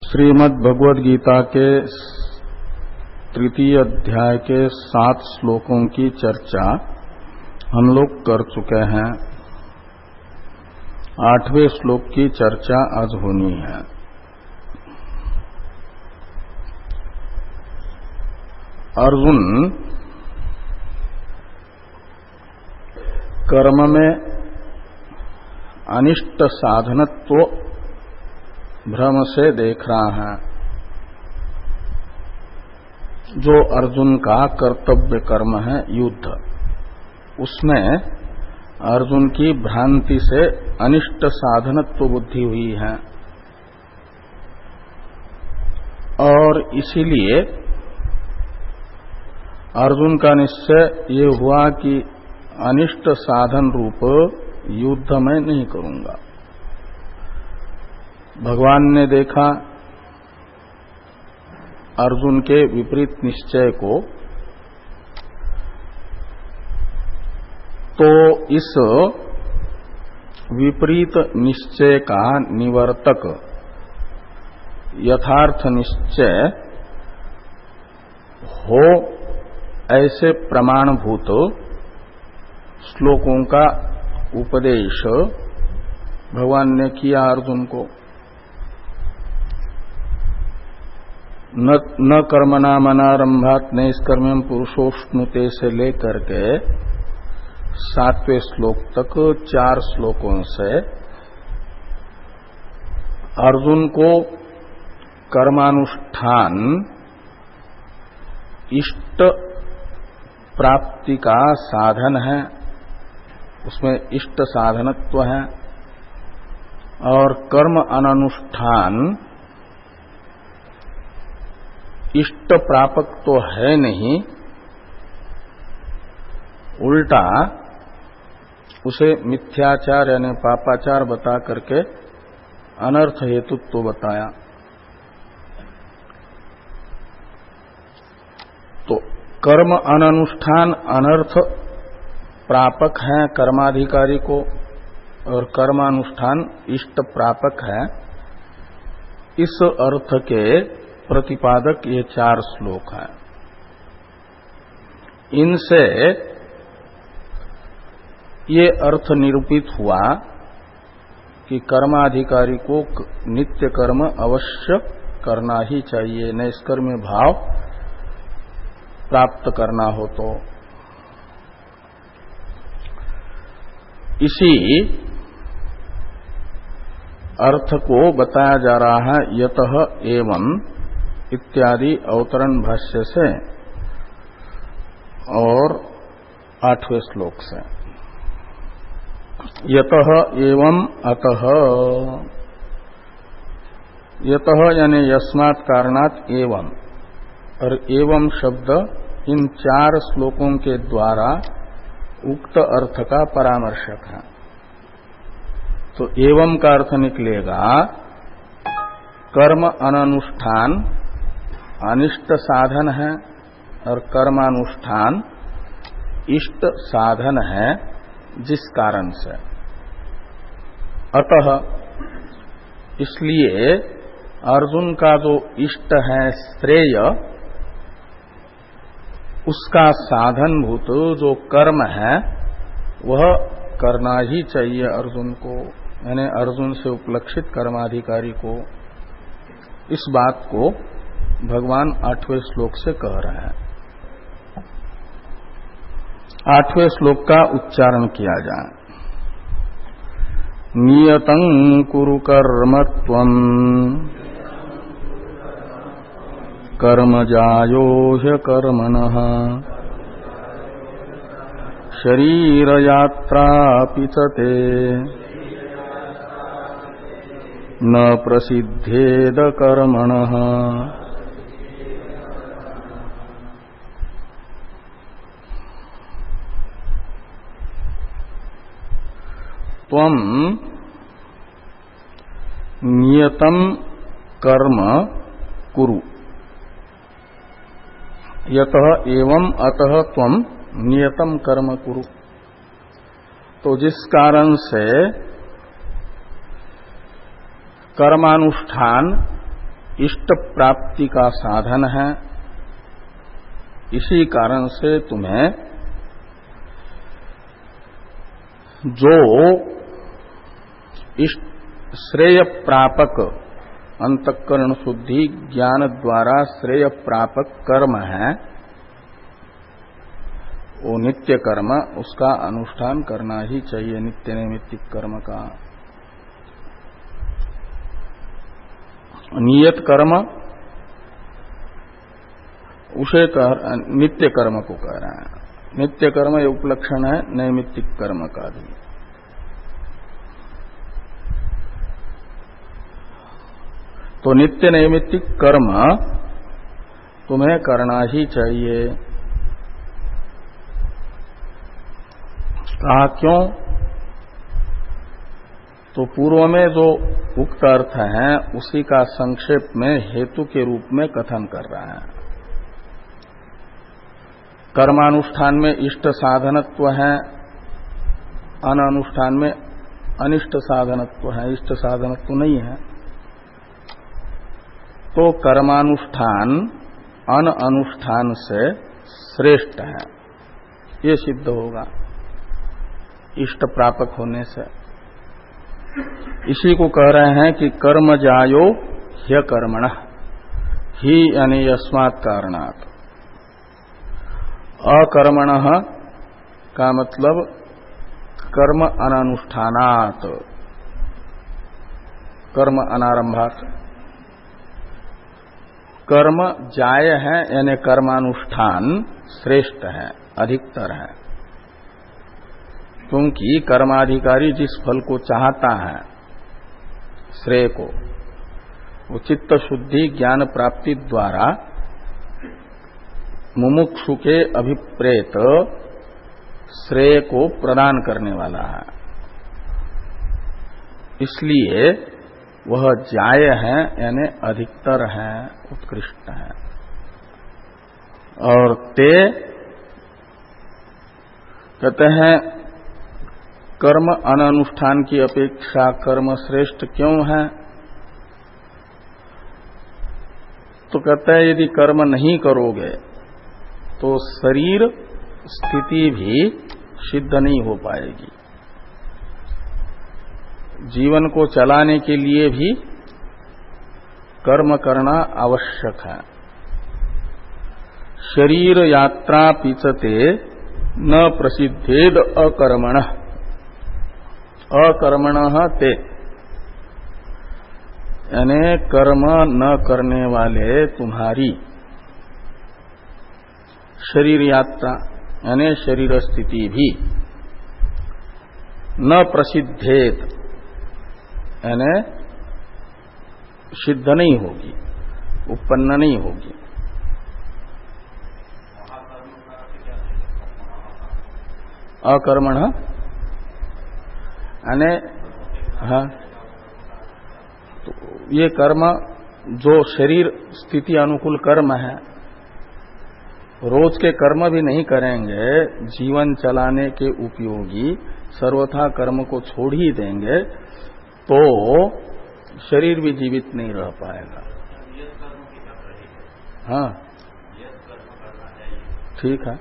श्रीमद् भगवद गीता के तृतीय अध्याय के 7 श्लोकों की चर्चा हम लोग कर चुके हैं। 8वें श्लोक की चर्चा आज होनी है। अर्जुन कर्म में अनिष्ट साधनत्व भ्रम से देख रहा है। जो अर्जुन का कर्तव्य कर्म है युद्ध, उसमें अर्जुन की भ्रांति से अनिष्ट साधनत्व बुद्धि हुई है और इसीलिए अर्जुन का निश्चय ये हुआ कि अनिष्ट साधन रूप युद्ध मैं नहीं करूंगा। भगवान ने देखा अर्जुन के विपरीत निश्चय को, तो इस विपरीत निश्चय का निवर्तक यथार्थ निश्चय हो ऐसे प्रमाणभूत श्लोकों का उपदेश भगवान ने किया अर्जुन को। न कर्मणा मनारंभात नैष्कर्म्यम पुरुषोष्णुते से लेकर के 7वें श्लोक तक 4 श्लोकों से अर्जुन को कर्मानुष्ठान इष्ट प्राप्ति का साधन है, उसमें इष्ट साधनत्व है, और कर्म अननुष्ठान इष्ट प्रापक तो है नहीं, उल्टा उसे मिथ्याचार यानी पापाचार बता करके अनर्थ हेतुत्व बताया। तो कर्म अननुष्ठान अनर्थ प्रापक है कर्माधिकारी को, और कर्मानुष्ठान इष्ट प्रापक है। इस अर्थ के प्रतिपादक ये 4 श्लोक हैं। इनसे ये अर्थ निरूपित हुआ कि कर्माधिकारी को नित्य कर्म अवश्य करना ही चाहिए, नैष्कर्म्य भाव प्राप्त करना हो तो। इसी अर्थ को बताया जा रहा है यतः एवं इत्यादि अवतरण भाष्य से और 8वें श्लोक से। यतः एवं अतः, यतः यानी यस्मात् कारणात् एवं, और एवं शब्द इन 4 श्लोकों के द्वारा उक्त अर्थ का परामर्शक है। तो एवं का अर्थ निकलेगा कर्म अननुष्ठान अनिष्ट साधन है और कर्मानुष्ठान इष्ट साधन है, जिस कारण से। अतः इसलिए अर्जुन का जो इष्ट है श्रेय, उसका साधनभूत जो कर्म है वह करना ही चाहिए अर्जुन को, यानी अर्जुन से उपलक्षित कर्माधिकारी को। इस बात को भगवान 8वें श्लोक से कह रहे हैं। 8वें श्लोक का उच्चारण किया जाए। नियतं कुरु कर्मत्वं कर्मजायो ह्यकर्मणः शरीरयात्रापि च ते न प्रसिद्धेद कर्मणः। त्वं नियतं कर्म कुरु। यतः एवं अतः त्वं नियतं कर्म कुरु। तो जिस कारण से कर्मानुष्ठान इष्ट प्राप्ति का साधन है। इसी कारण से तुम्हें जो इष्ट श्रेय प्रापक अंतःकरण शुद्धि ज्ञान द्वारा श्रेय प्रापक कर्म है, वो नित्य कर्म, उसका अनुष्ठान करना ही चाहिए, नित्य नैमित्तिक कर्म का। नियत कर्म उसे नित्य कर्म को कह रहे हैं। नित्य कर्म ये उपलक्षण है नैमित्तिक कर्म का भी। तो नित्य नैमित्तिक कर्म तुम्हें करना ही चाहिए। कहा क्यों? तो पूर्व में जो उक्त अर्थ है उसी का संक्षेप में हेतु के रूप में कथन कर रहा है। कर्मानुष्ठान में इष्ट साधनत्व है, अनुष्ठान में अनिष्ट साधनत्व है, इष्ट साधनत्व नहीं है। तो कर्मानुष्ठान अन अनुष्ठान से श्रेष्ठ है, ये सिद्ध होगा इष्ट प्रापक होने से। इसी को कह रहे हैं कि कर्म जायो ह्य कर्मण ही यानी यस्मात् कारणात्। अकर्मण का मतलब कर्म अनानुष्ठानात्, कर्म अनारंभात्। कर्म जाय है यानी कर्मानुष्ठान श्रेष्ठ है, अधिकतर है, क्योंकि कर्माधिकारी जिस फल को चाहता है श्रेय को, वो चित्त शुद्धि ज्ञान प्राप्ति द्वारा मुमुक्षु के अभिप्रेत श्रेय को प्रदान करने वाला है। इसलिए वह जाय है यानी अधिकतर है, उत्कृष्ट है। और ते कहते हैं कर्म अनानुष्ठान की अपेक्षा कर्म श्रेष्ठ क्यों है? तो कहते हैं यदि कर्म नहीं करोगे तो शरीर स्थिति भी सिद्ध नहीं हो पाएगी। जीवन को चलाने के लिए भी कर्म करना आवश्यक है। शरीर यात्रा पीचते न प्रसिद्धेद अकर्मण, अकर्मण ते यानी कर्म न करने वाले तुम्हारी शरीर यात्रा यानी शरीर स्थिति भी न प्रसिद्धेत यानी सिद्ध नहीं होगी, उत्पन्न नहीं होगी। अकर्मण यानी हाँ, तो ये कर्म जो शरीर स्थिति अनुकूल कर्म है, रोज के कर्म भी नहीं करेंगे, जीवन चलाने के उपयोगी सर्वथा कर्म को छोड़ ही देंगे तो शरीर भी जीवित नहीं रह पाएगा। हाँ ठीक है।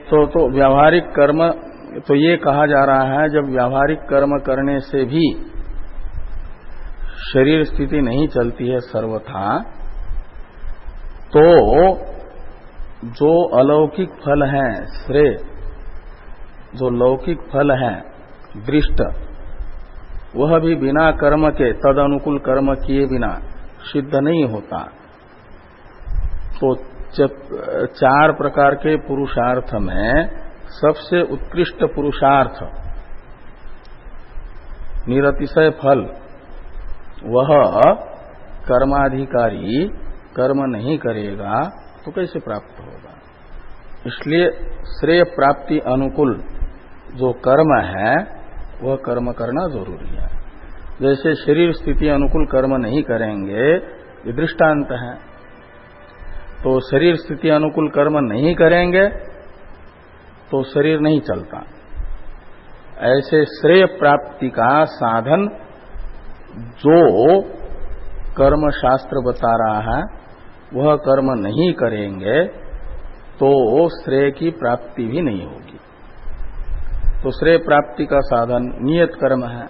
तो व्यावहारिक कर्म, तो ये कहा जा रहा है जब व्यावहारिक कर्म करने से भी शरीर स्थिति नहीं चलती है सर्वथा, तो जो अलौकिक फल है श्रेय, जो लौकिक फल है दृष्ट, वह भी बिना कर्म के तद अनुकूल कर्म किए बिना सिद्ध नहीं होता। तो चार प्रकार के पुरुषार्थ में सबसे उत्कृष्ट पुरुषार्थ निरतिशय फल, वह कर्माधिकारी कर्म नहीं करेगा तो कैसे प्राप्त होगा। इसलिए श्रेय प्राप्ति अनुकूल जो कर्म है वह कर्म करना जरूरी है। जैसे शरीर स्थिति अनुकूल कर्म नहीं करेंगे, ये दृष्टांत है। तो शरीर स्थिति अनुकूल कर्म नहीं करेंगे तो शरीर नहीं चलता। ऐसे श्रेय प्राप्ति का साधन जो कर्म शास्त्र बता रहा है वह कर्म नहीं करेंगे तो श्रेय की प्राप्ति भी नहीं होगी। तो श्रेय प्राप्ति का साधन नियत कर्म है,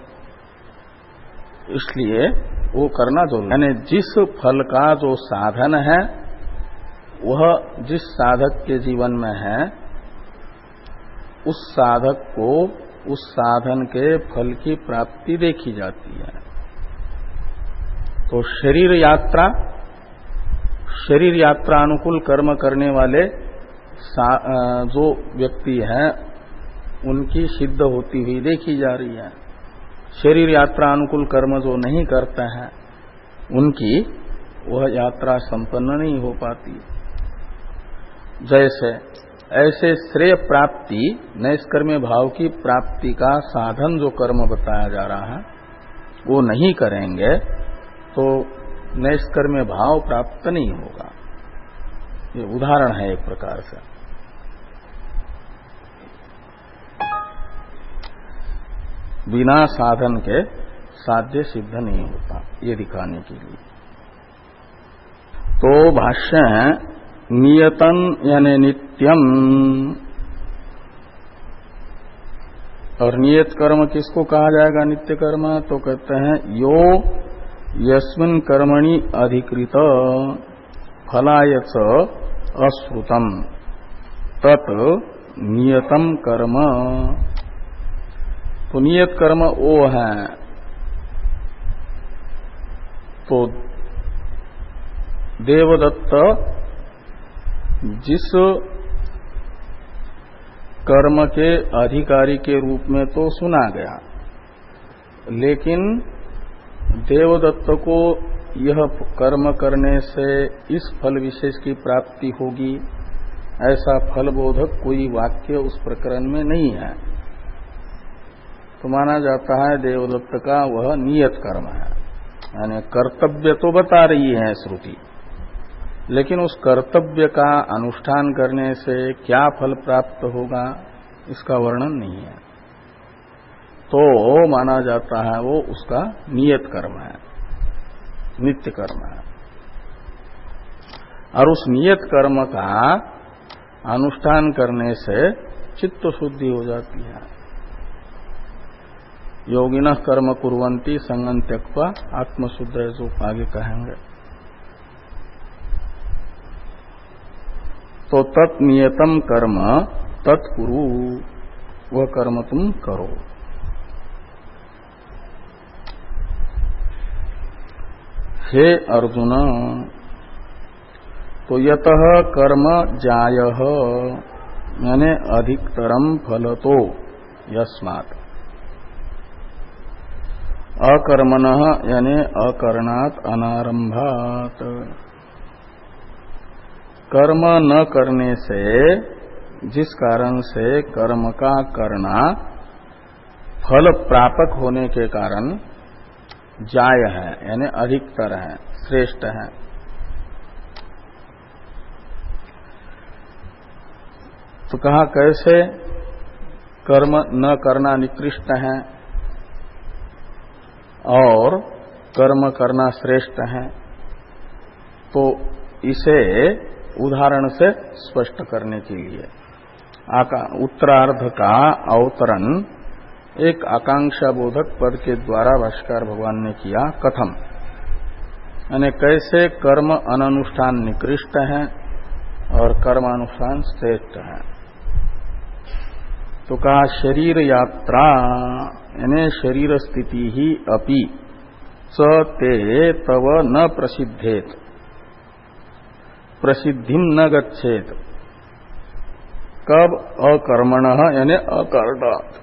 इसलिए वो करना जरूरी। यानी जिस फल का जो साधन है वह जिस साधक के जीवन में है, उस साधक को उस साधन के फल की प्राप्ति देखी जाती है। तो शरीर यात्रा अनुकूल कर्म करने वाले जो व्यक्ति हैं उनकी सिद्ध होती हुई देखी जा रही है। शरीर यात्रा अनुकूल कर्म जो नहीं करते हैं उनकी वह यात्रा संपन्न नहीं हो पाती। जैसे ऐसे श्रेय प्राप्ति नैष्कर्म्य भाव की प्राप्ति का साधन जो कर्म बताया जा रहा है वो नहीं करेंगे तो नैष्कर्म्य भाव प्राप्त नहीं होगा। ये उदाहरण है एक प्रकार से। बिना साधन के साध्य सिद्ध नहीं होता, ये दिखाने के लिए। तो भाष्य है नियतन यानी नित्यम। और नियत कर्म किसको कहा जाएगा नित्य कर्म? तो कहते हैं यो यस्मिन् कर्मणि अधिकृत फलायच अश्रुतम तत् नियतम कर्म। तो नियत कर्म वो है, तो देवदत्त जिस कर्म के अधिकारी के रूप में तो सुना गया, लेकिन देवदत्त को यह कर्म करने से इस फल विशेष की प्राप्ति होगी ऐसा फलबोधक कोई वाक्य उस प्रकरण में नहीं है। तो माना जाता है देवदत्त का वह नियत कर्म है, यानी कर्तव्य तो बता रही है श्रुति, लेकिन उस कर्तव्य का अनुष्ठान करने से क्या फल प्राप्त होगा इसका वर्णन नहीं है। तो माना जाता है वो उसका नियत कर्म है, नित्य कर्म है। और उस नियत कर्म का अनुष्ठान करने से चित्त शुद्धि हो जाती है। योगिनः कर्म कुर्वन्ति संगं त्यक्त्वा आत्मशुद्ध, जो आगे कहेंगे। तो तत् नियतम कर्म तत्कुरु, वह कर्म तुम करो। हे अर्जुन, तो यतः कर्म जायः यानी अधिकतरम फलतो यस्मात्, अकर्मणः यानी अकरणात् अनारंभात्, कर्म न करने से जिस कारण से कर्म का करना फल प्रापक होने के कारण जाय है, यानी अधिकतर है, श्रेष्ठ है। तो कहा कैसे कर्म न करना निकृष्ट है और कर्म करना श्रेष्ठ है? तो इसे उदाहरण से स्पष्ट करने के लिए उत्तरार्ध का अवतरण एक आकांक्षा बोधक पद के द्वारा भाष्यकार भगवान ने किया। कथम, यानी कैसे कर्म अननुष्ठान निकृष्ट है और कर्मानुष्ठान श्रेष्ठ है। तो कहा शरीर यात्रा यानी शरीर स्थिति ही अपि स ते तव न प्रसिद्धेत, प्रसिद्धिम न गच्छेत। कब? अकर्मणः यानी अकर्णात्।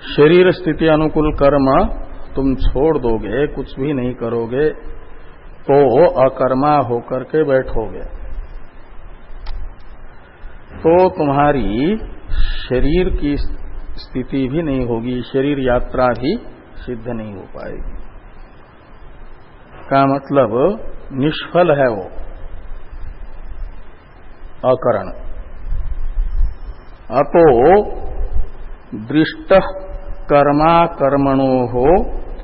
शरीर स्थिति अनुकूल कर्म तुम छोड़ दोगे, कुछ भी नहीं करोगे, तो अकर्मा होकर के बैठोगे तो तुम्हारी शरीर की स्थिति भी नहीं होगी, शरीर यात्रा भी सिद्ध नहीं हो पाएगी। का मतलब निष्फल है वो अकरण। अतो दृष्ट कर्मा कर्मणो हो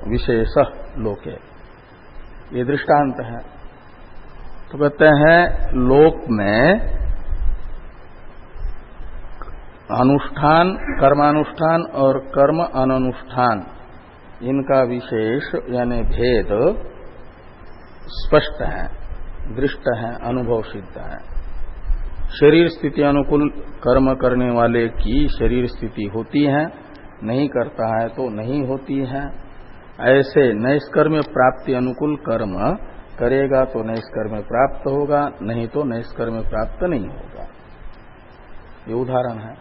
विशेष लोके, ये दृष्टांत है। तो कहते हैं लोक में अनुष्ठान, कर्मानुष्ठान और कर्म अनुष्ठान, इनका विशेष यानी भेद स्पष्ट है, दृष्ट है, अनुभव सिद्ध है। शरीर स्थिति अनुकूल कर्म करने वाले की शरीर स्थिति होती है, नहीं करता है तो नहीं होती है। ऐसे नैष्कर्म्य प्राप्ति अनुकूल कर्म करेगा तो नैष्कर्म्य प्राप्त होगा, नहीं तो नैष्कर्म्य प्राप्त नहीं होगा। ये उदाहरण है।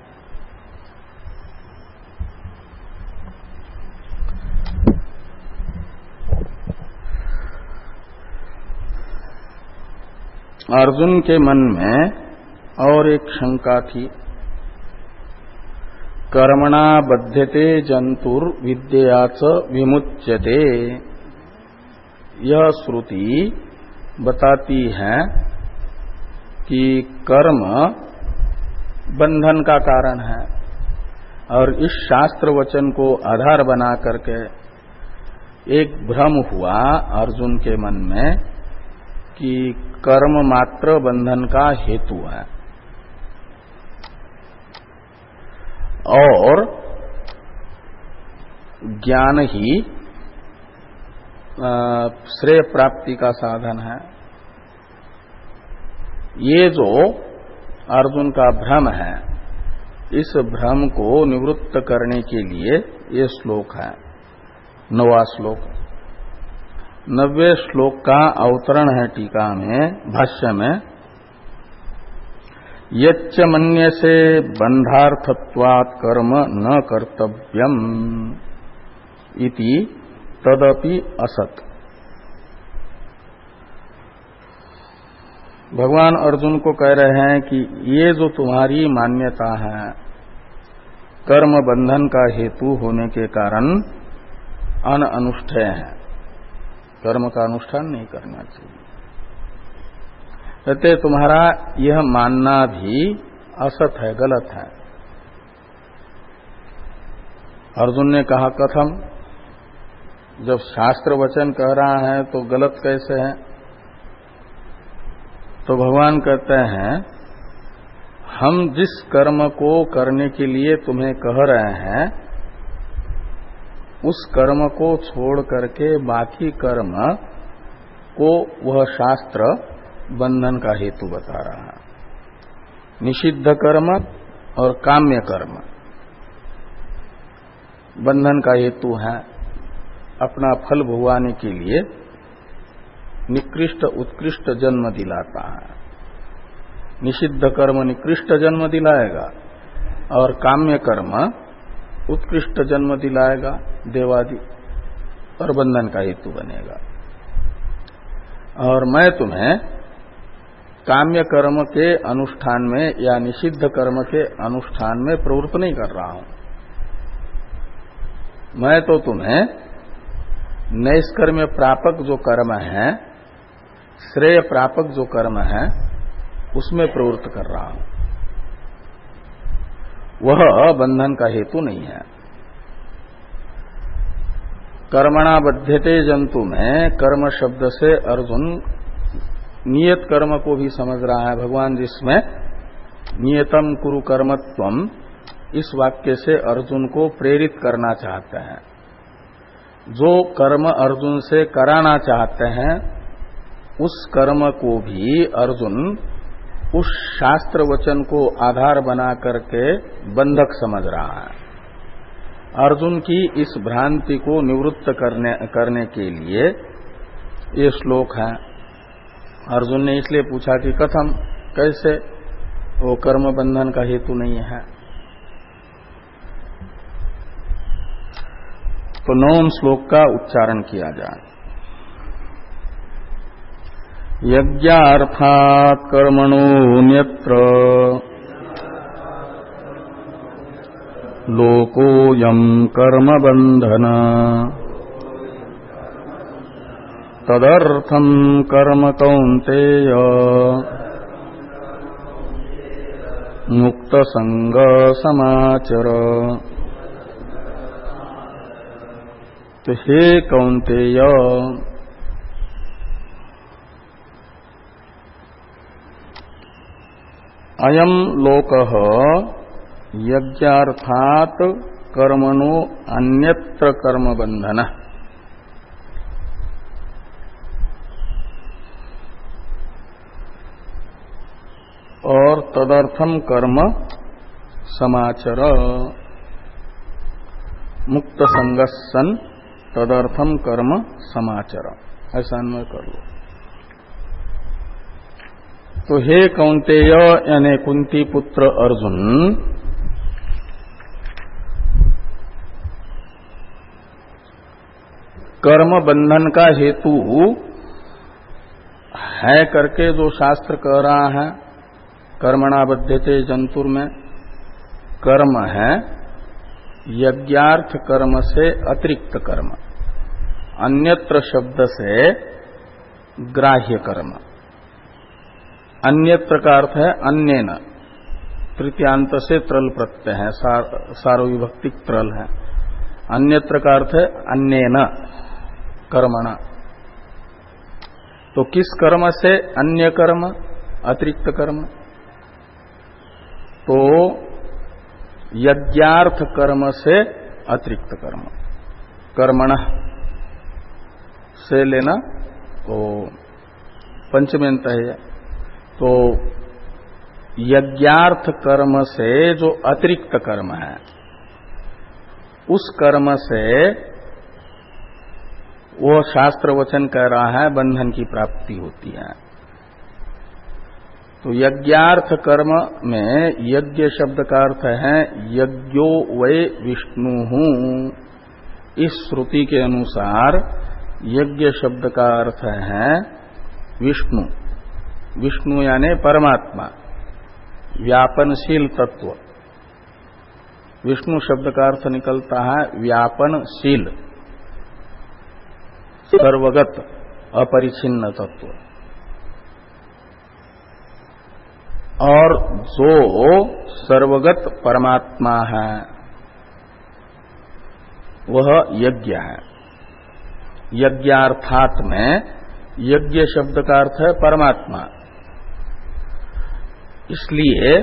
अर्जुन के मन में और एक शंका थी, कर्मणा बध्यते जंतुर विद्याच विमुच्यते। यह श्रुति बताती है कि कर्म बंधन का कारण है, और इस शास्त्र वचन को आधार बना करके एक भ्रम हुआ अर्जुन के मन में कि कर्म मात्र बंधन का हेतु है और ज्ञान ही श्रेय प्राप्ति का साधन है। ये जो अर्जुन का भ्रम है, इस भ्रम को निवृत्त करने के लिए ये श्लोक है, 9वां श्लोक। 90वें श्लोक का अवतरण है टीका में, भाष्य में, यच्च मन्यसे बंधार्थत्वात् कर्म न कर्तव्यम इति तदपि असत्। भगवान अर्जुन को कह रहे हैं कि ये जो तुम्हारी मान्यता है कर्म बंधन का हेतु होने के कारण अनुष्ठेय है, कर्म का अनुष्ठान नहीं करना चाहिए। कहते तुम्हारा यह मानना भी असत है, गलत है। अर्जुन ने कहा कथम, जब शास्त्र वचन कह रहा है तो गलत कैसे है? तो भगवान कहते हैं हम जिस कर्म को करने के लिए तुम्हें कह रहे हैं उस कर्म को छोड़ करके बाकी कर्म को वह शास्त्र बंधन का हेतु बता रहा है। निषिद्ध कर्म और काम्य कर्म बंधन का हेतु है, अपना फल भुगवाने के लिए निकृष्ट उत्कृष्ट जन्म दिलाता है। निषिद्ध कर्म निकृष्ट जन्म दिलाएगा और काम्य कर्म उत्कृष्ट जन्म दिलाएगा, देवादि, और बंधन का हेतु बनेगा। और मैं तुम्हें काम्य कर्म के अनुष्ठान में या निषिद्ध कर्म के अनुष्ठान में प्रवृत्त नहीं कर रहा हूं। मैं तो तुम्हें नैष्कर्म्य प्रापक जो कर्म है, श्रेय प्रापक जो कर्म है, उसमें प्रवृत्त कर रहा हूं। वह बंधन का हेतु नहीं है। कर्मणा बध्यते जंतु में कर्म शब्द से अर्जुन नियत कर्म को भी समझ रहा है। भगवान जिसमें नियतम कुरु कर्मत्वम, इस वाक्य से अर्जुन को प्रेरित करना चाहते हैं। जो कर्म अर्जुन से कराना चाहते हैं उस कर्म को भी अर्जुन उस शास्त्र वचन को आधार बना करके बंधक समझ रहा है। अर्जुन की इस भ्रांति को निवृत्त करने के लिए ये श्लोक है। अर्जुन ने इसलिए पूछा कि कथम, कैसे वो कर्म बंधन का हेतु नहीं है। तो 9वें श्लोक का उच्चारण किया जाए। यज्ञार्थात् कर्मणोऽन्यत्र लोकोऽयं कर्मबन्धन तदर्थं कर्म कौन्तेय मुक्तसंग समाचर। तो हे कौन्तेय, अयम लोकः यज्ञार्थात कर्मणो अन्यत्र कर्म बंधन। और तदर्थम कर्म समाचर, मुक्त संगस्सन तदर्थम कर्म समाचर, ऐसा अन्वय कर लो। तो हे कौन्तेय यानी कुंती पुत्र अर्जुन, कर्म बंधन का हेतु है करके जो शास्त्र कह रहा है, कर्मणा बध्यते जंतुर में कर्म है यज्ञार्थ कर्म से अतिरिक्त कर्म, अन्यत्र शब्द से ग्राह्य कर्म। अन्यत्र का अर्थ है अन्येन, तृतीयांत से त्रल प्रत्यय है, सार्वविभक्तिक त्रल है। अन्यत्र का अर्थ है अन्येन कर्मणा। तो किस कर्म से अन्य कर्म, अतिरिक्त कर्म? तो यज्ञार्थ कर्म से अतिरिक्त कर्म, कर्मण से लेना तो पंचमेंत है। तो यज्ञार्थ कर्म से जो अतिरिक्त कर्म है, उस कर्म से वो शास्त्र वचन कह रहा है बंधन की प्राप्ति होती है। तो यज्ञार्थ कर्म में यज्ञ शब्द का अर्थ है यज्ञो वै विष्णु। इस श्रुति के अनुसार यज्ञ शब्द का अर्थ है विष्णु। विष्णु यानी परमात्मा, व्यापनशील तत्व। विष्णु शब्द का अर्थ निकलता है व्यापनशील, सर्वगत, अपरिछिन्न तत्व। और जो सर्वगत परमात्मा है वह यज्ञ है। यज्ञार्थात में यज्ञ शब्द का अर्थ है परमात्मा। इसलिए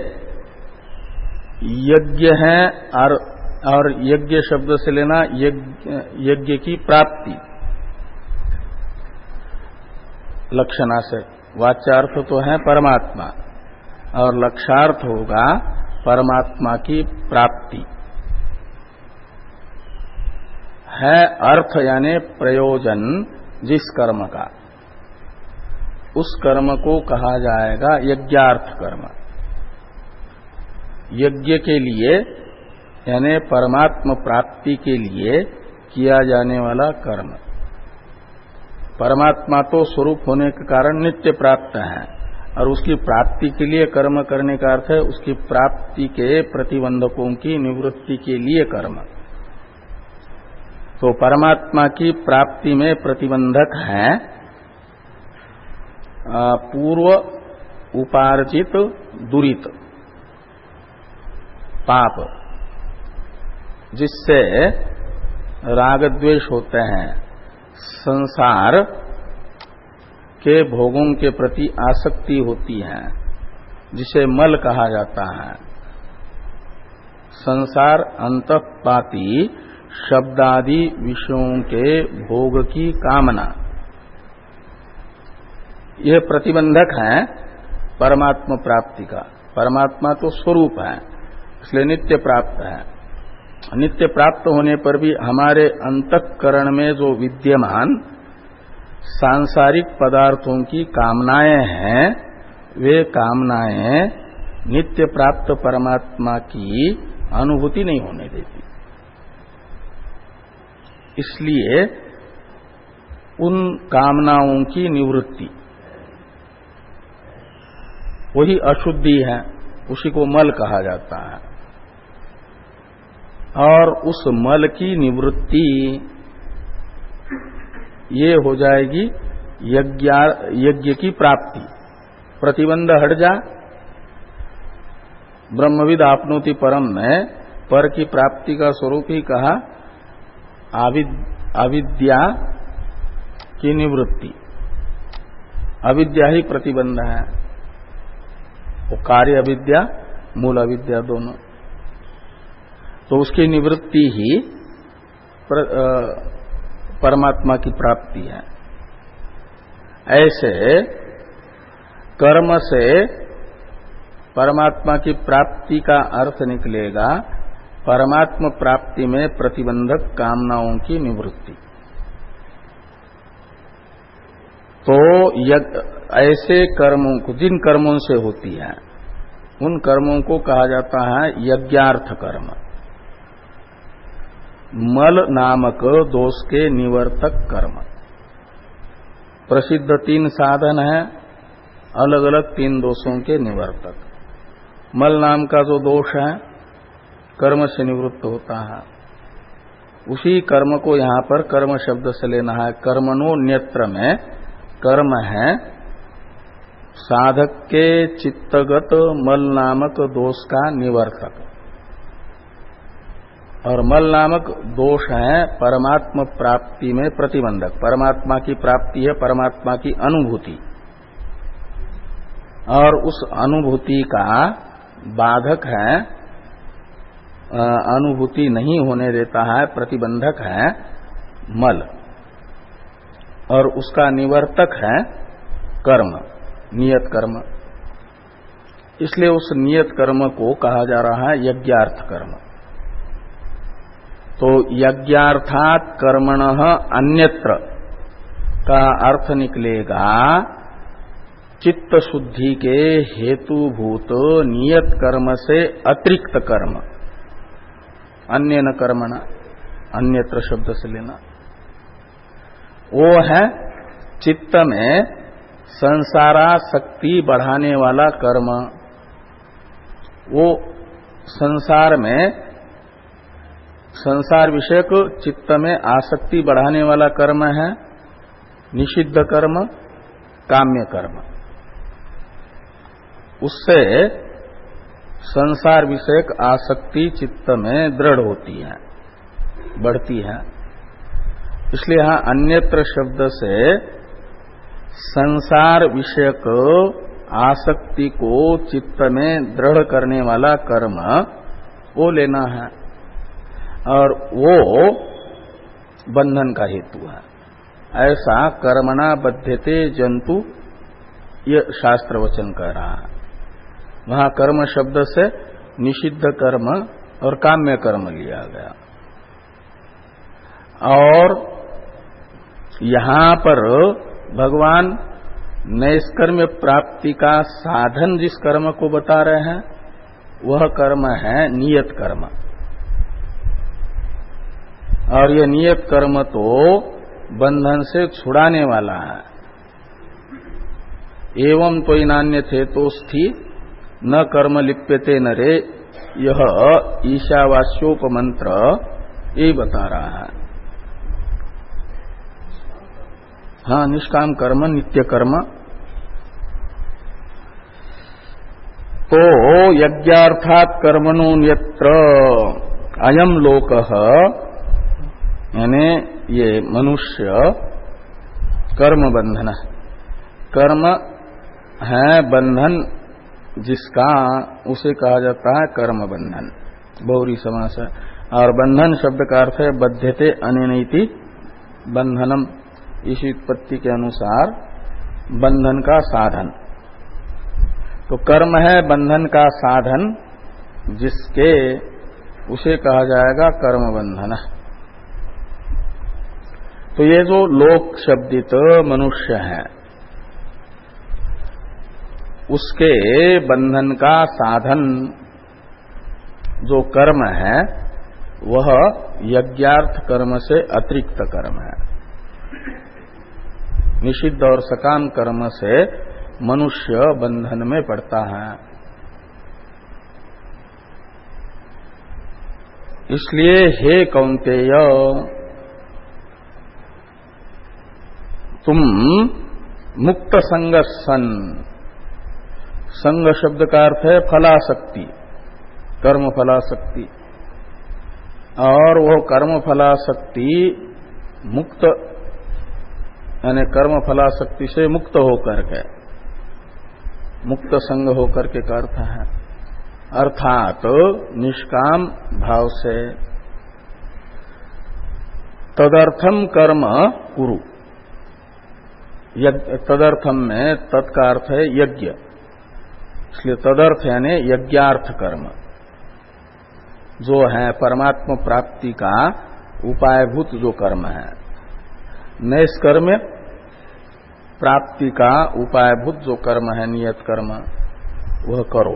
यज्ञ है और यज्ञ शब्द से लेना यज्ञ की प्राप्ति लक्षणा से। वाच्यार्थ तो है परमात्मा और लक्षार्थ होगा परमात्मा की प्राप्ति। है अर्थ यानी प्रयोजन जिस कर्म का, उस कर्म को कहा जाएगा यज्ञार्थ कर्म। यज्ञ के लिए यानी परमात्मा प्राप्ति के लिए किया जाने वाला कर्म। परमात्मा तो स्वरूप होने के कारण नित्य प्राप्त है और उसकी प्राप्ति के लिए कर्म करने का अर्थ है उसकी प्राप्ति के प्रतिबंधकों की निवृत्ति के लिए कर्म। तो परमात्मा की प्राप्ति में प्रतिबंधक है पूर्व उपार्जित दुरित पाप, जिससे राग द्वेष होते हैं, संसार के भोगों के प्रति आसक्ति होती है, जिसे मल कहा जाता है। संसार अंतःपाती शब्दादि विषयों के भोग की कामना, यह प्रतिबंधक है परमात्मा प्राप्ति का। परमात्मा तो स्वरूप है, इसलिए नित्य प्राप्त है। नित्य प्राप्त होने पर भी हमारे अंतःकरण में जो विद्यमान सांसारिक पदार्थों की कामनाएं हैं, वे कामनाएं नित्य प्राप्त परमात्मा की अनुभूति नहीं होने देती। इसलिए उन कामनाओं की निवृत्ति वही अशुद्धि है, उसी को मल कहा जाता है। और उस मल की निवृत्ति ये हो जाएगी यज्ञ की प्राप्ति। प्रतिबंध हट जा। ब्रह्मविद आपनोति परम में पर की प्राप्ति का स्वरूप ही कहा अविद्या की निवृत्ति। अविद्या ही प्रतिबंध है, वो कार्य अविद्या मूल अविद्या दोनों, तो उसकी निवृत्ति ही परमात्मा की प्राप्ति है। ऐसे कर्म से परमात्मा की प्राप्ति का अर्थ निकलेगा परमात्मा प्राप्ति में प्रतिबंधक कामनाओं की निवृत्ति। तो ऐसे कर्मों को, जिन कर्मों से होती है, उन कर्मों को कहा जाता है यज्ञार्थ कर्म। मल नामक दोष के निवर्तक कर्म। प्रसिद्ध 3 साधन है, अलग अलग 3 दोषों के निवर्तक। मल नाम का जो दोष है कर्म से निवृत्त होता है, उसी कर्म को यहां पर कर्म शब्द से लेना है। कर्मणो न्यत्र में कर्म है साधक के चित्तगत मल नामक दोष का निवर्तक, और मल नामक दोष है परमात्मा प्राप्ति में प्रतिबंधक। परमात्मा की प्राप्ति है परमात्मा की अनुभूति, और उस अनुभूति का बाधक है, अनुभूति नहीं होने देता है, प्रतिबंधक है मल, और उसका निवर्तक है कर्म, नियत कर्म। इसलिए उस नियत कर्म को कहा जा रहा है यज्ञार्थ कर्म। तो यज्ञार्थात कर्मणः अन्यत्र का अर्थ निकलेगा चित्त शुद्धि के हेतुभूत नियत कर्म से अतिरिक्त कर्म। अन्य न कर्मणा, अन्यत्र शब्द से लेना, वो है चित्त में संसारासक्ति बढ़ाने वाला कर्म। वो संसार में, संसार विषयक चित्त में आसक्ति बढ़ाने वाला कर्म है निषिद्ध कर्म, काम्य कर्म। उससे संसार विषयक आसक्ति चित्त में दृढ़ होती है, बढ़ती है। इसलिए यहां अन्यत्र शब्द से संसार विषयक आसक्ति को चित्त में दृढ़ करने वाला कर्म वो लेना है, और वो बंधन का हेतु है। ऐसा कर्मणा बध्यते जंतु, ये शास्त्र वचन कह रहा है। वहां कर्म शब्द से निषिद्ध कर्म और काम्य कर्म लिया गया, और यहां पर भगवान नैष्कर्म्य प्राप्ति का साधन जिस कर्म को बता रहे हैं वह कर्म है नियत कर्म। और यह नियत कर्म तो बंधन से छुड़ाने वाला है। एवं तो नान्य थे तो स्थि न कर्म लिप्यते नरे, यह ईशावास्योपमंत्र ये बता रहा है। हाँ, निष्काम कर्म, नित्य कर्म। तो यज्ञार्थात कर्मणो यत्र अयम लोकः, यानी ये मनुष्य कर्म बंधन, कर्म है बंधन जिसका, उसे कहा जाता है कर्म बंधन, बहुरी समास है। और बंधन शब्द का अर्थ है बध्यते अनिनैति बंधनम, इसी उत्पत्ति के अनुसार बंधन का साधन। तो कर्म है बंधन का साधन जिसके, उसे कहा जाएगा कर्म बंधन। तो ये जो लोक शब्दित मनुष्य है उसके बंधन का साधन जो कर्म है वह यज्ञार्थ कर्म से अतिरिक्त कर्म है। निषिद्ध और सकाम कर्म से मनुष्य बंधन में पड़ता है। इसलिए हे कौन्तेय, तुम मुक्त संग सन, संग शब्द का अर्थ है फलासक्ति, कर्म फलासक्ति, और वो कर्म फलासक्ति मुक्त यानी कर्म फलाशक्ति से मुक्त होकर के, मुक्त संग होकर के का अर्थ है, अर्थात निष्काम भाव से। तदर्थम कर्म कुरु, तदर्थम में तत्का अर्थ है यज्ञ, इसलिए तदर्थ यानी यज्ञार्थ कर्म जो है परमात्मा प्राप्ति का उपायभूत जो कर्म है, नैष्कर्म्य प्राप्ति का उपायभूत जो कर्म है नियत कर्म, वह करो।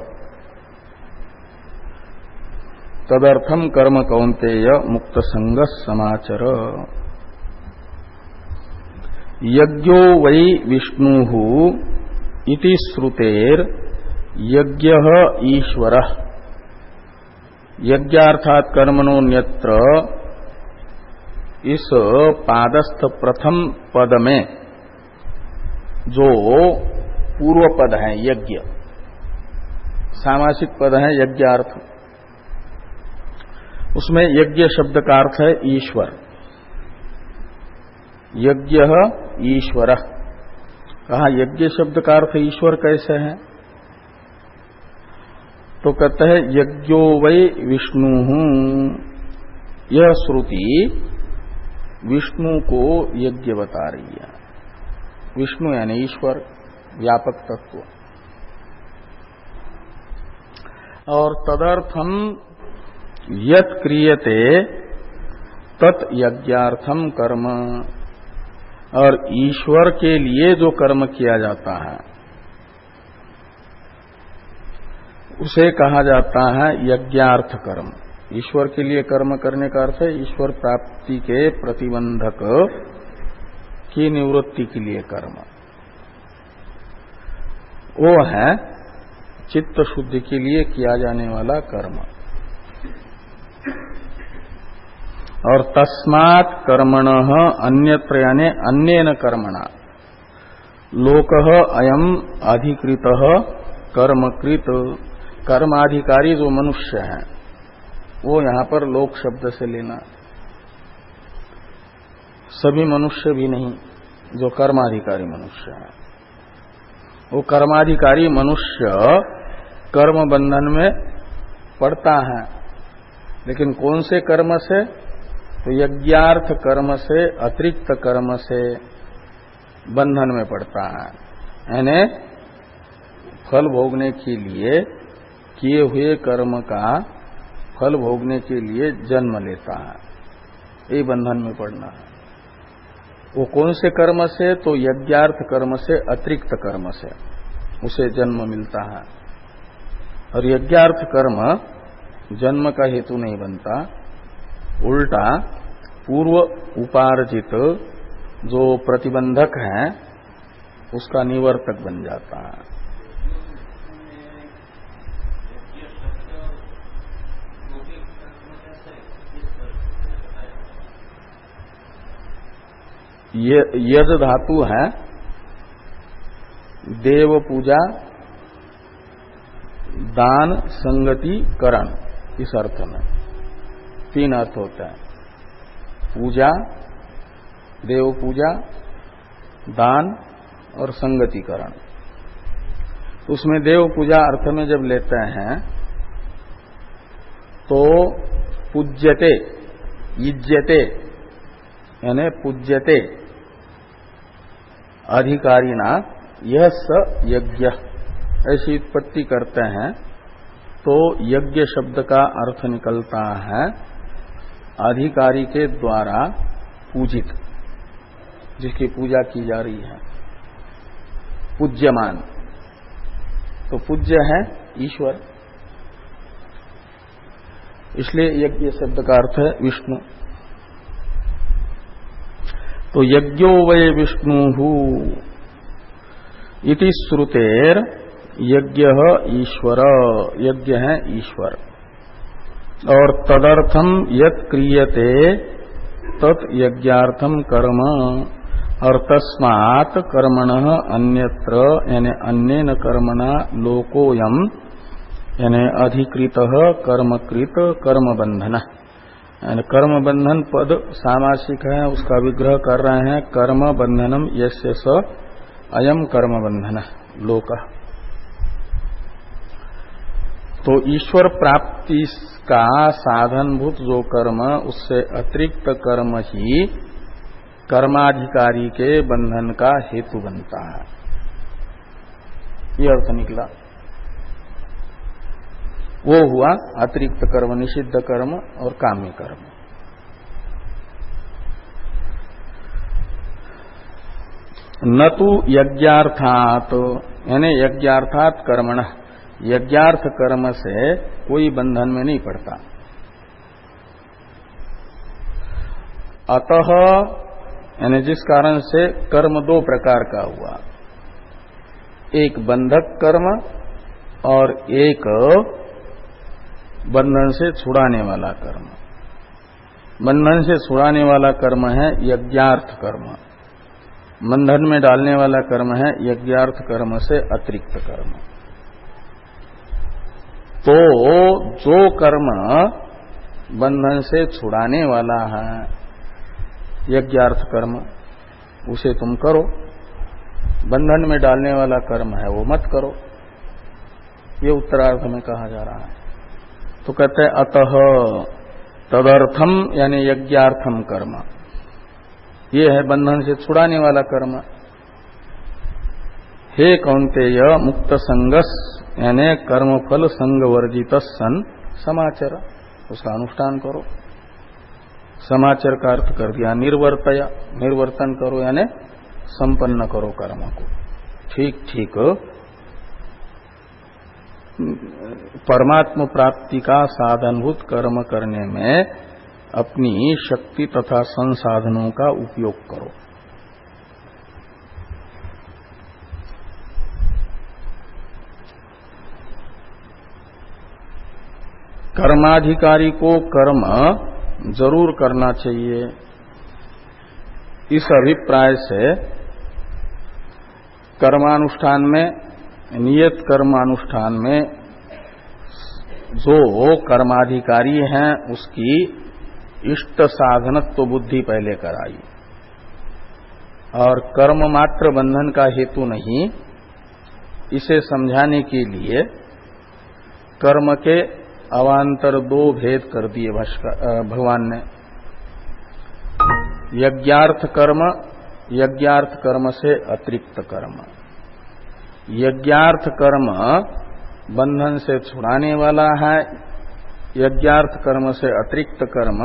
तदर्थम कर्म कौन्तेय मुक्त संग समाचर। यज्ञो वै विष्णुः इति श्रुतेर यज्ञः ईश्वरः। यज्ञार्थात कर्मणोऽन्यत्र इस पादस्थ प्रथम पद में जो पूर्व पद है यज्ञ, सामासिक पद है यज्ञार्थ, उसमें यज्ञ शब्द का अर्थ है ईश्वर। यज्ञ ईश्वर, कहा यज्ञ शब्द का अर्थ ईश्वर कैसे है, तो कहते हैं यज्ञो वै विष्णु, यह श्रुति विष्णु को यज्ञ बता रही है। विष्णु यानी ईश्वर, व्यापक तत्व। और तदर्थम यत् क्रियते तत् यज्ञार्थम कर्म, और ईश्वर के लिए जो कर्म किया जाता है उसे कहा जाता है यज्ञार्थ कर्म। ईश्वर के लिए कर्म करने का अर्थ है ईश्वर प्राप्ति के प्रतिबंधक की निवृत्ति के लिए कर्म, वो है चित्त शुद्धि के लिए किया जाने वाला कर्म। और तस्मात् कर्मणः अन्यत्र यानी अन्येन कर्मणा लोकः अयम अधिकृतः कर्मकृत। कर्माधिकारी जो मनुष्य है वो यहां पर लोक शब्द से लेना, सभी मनुष्य भी नहीं, जो कर्माधिकारी मनुष्य है। वो कर्माधिकारी मनुष्य कर्म बंधन में पड़ता है, लेकिन कौन से कर्म से, तो यज्ञार्थ कर्म से अतिरिक्त कर्म से बंधन में पड़ता है, यानी फल भोगने के लिए किए हुए कर्म का फल भोगने के लिए जन्म लेता है, ये बंधन में पड़ना है। वो कौन से कर्म से, तो यज्ञार्थ कर्म से अतिरिक्त कर्म से उसे जन्म मिलता है। और यज्ञार्थ कर्म जन्म का हेतु नहीं बनता, उल्टा पूर्व उपार्जित जो प्रतिबंधक है उसका निवर्तक बन जाता है। यज धातु है देव पूजा, दान, संगति, करण, इस अर्थ में तीन अर्थ होता है। पूजा, देव पूजा, दान और संगतिकरण। उसमें देव पूजा अर्थ में जब लेते हैं तो पूज्यते, इज्जते यानी पूज्यते अधिकारिणा यह स यज्ञ, ऐसी उत्पत्ति करते हैं तो यज्ञ शब्द का अर्थ निकलता है अधिकारी के द्वारा पूजित, जिसकी पूजा की जा रही है, पूज्यमान। तो पूज्य है ईश्वर, इसलिए यज्ञ शब्द का अर्थ है विष्णु। तो यज्ञो वै विष्णु इति श्रुतेर यज्ञ ईश्वर, यज्ञ है ईश्वर। और तदर्थम यत् क्रियते तत् यज्ञार्थम कर्म, और तस्मात् कर्मणः अन्यत्र यानी अन्येन कर्मणा लोकोयम यानी अधिकृतः कर्मकृत कर्मबंधन। कर्म बंधन पद सामासिक है, उसका विग्रह कर रहे हैं। कर्म बंधनम यस्य स अयम कर्म बंधन लोक। तो ईश्वर प्राप्ति का साधनभूत जो कर्म, उससे अतिरिक्त कर्म ही कर्माधिकारी के बंधन का हेतु बनता है। ये अर्थ निकला। वो हुआ अतिरिक्त कर्म, निषिद्ध कर्म और काम्य कर्म। न तो यज्ञार्थात, यानी यज्ञार्थात कर्मण, यज्ञार्थ कर्म से कोई बंधन में नहीं पड़ता। अतः यानी जिस कारण से कर्म दो प्रकार का हुआ, एक बंधक कर्म और एक बंधन से छुड़ाने वाला कर्म। बंधन से छुड़ाने वाला कर्म है यज्ञार्थ कर्म, बंधन में डालने वाला कर्म है यज्ञार्थ कर्म से अतिरिक्त कर्म। तो जो कर्म बंधन से छुड़ाने वाला है यज्ञार्थ कर्म, उसे तुम करो। बंधन में डालने वाला कर्म है वो मत करो। ये उत्तरार्ध में कहा जा रहा है। तो कहते हैं अतः तदर्थम यानी यज्ञार्थम कर्म, ये है बंधन से छुड़ाने वाला कर्म। हे कौन्तेय मुक्त संगस यानी कर्मफल संग वर्जित सन समाचर, उसका अनुष्ठान करो। समाचार का अर्थ कर दिया निर्वर्तया, निर्वर्तन करो यानी संपन्न करो कर्म को। ठीक ठीक परमात्म प्राप्ति का साधनभूत कर्म करने में अपनी शक्ति तथा संसाधनों का उपयोग करो। कर्माधिकारी को कर्म जरूर करना चाहिए। इस अभिप्राय से कर्मानुष्ठान में, नियत कर्मानुष्ठान में जो कर्माधिकारी हैं उसकी इष्ट साधनत्व बुद्धि पहले कराई, और कर्म मात्र बंधन का हेतु नहीं, इसे समझाने के लिए कर्म के अवान्तर दो भेद कर दिए भगवान ने। यज्ञार्थ कर्म, यज्ञार्थ कर्म से अतिरिक्त कर्म। यज्ञार्थ कर्म बंधन से छुड़ाने वाला है, यज्ञार्थ कर्म से अतिरिक्त कर्म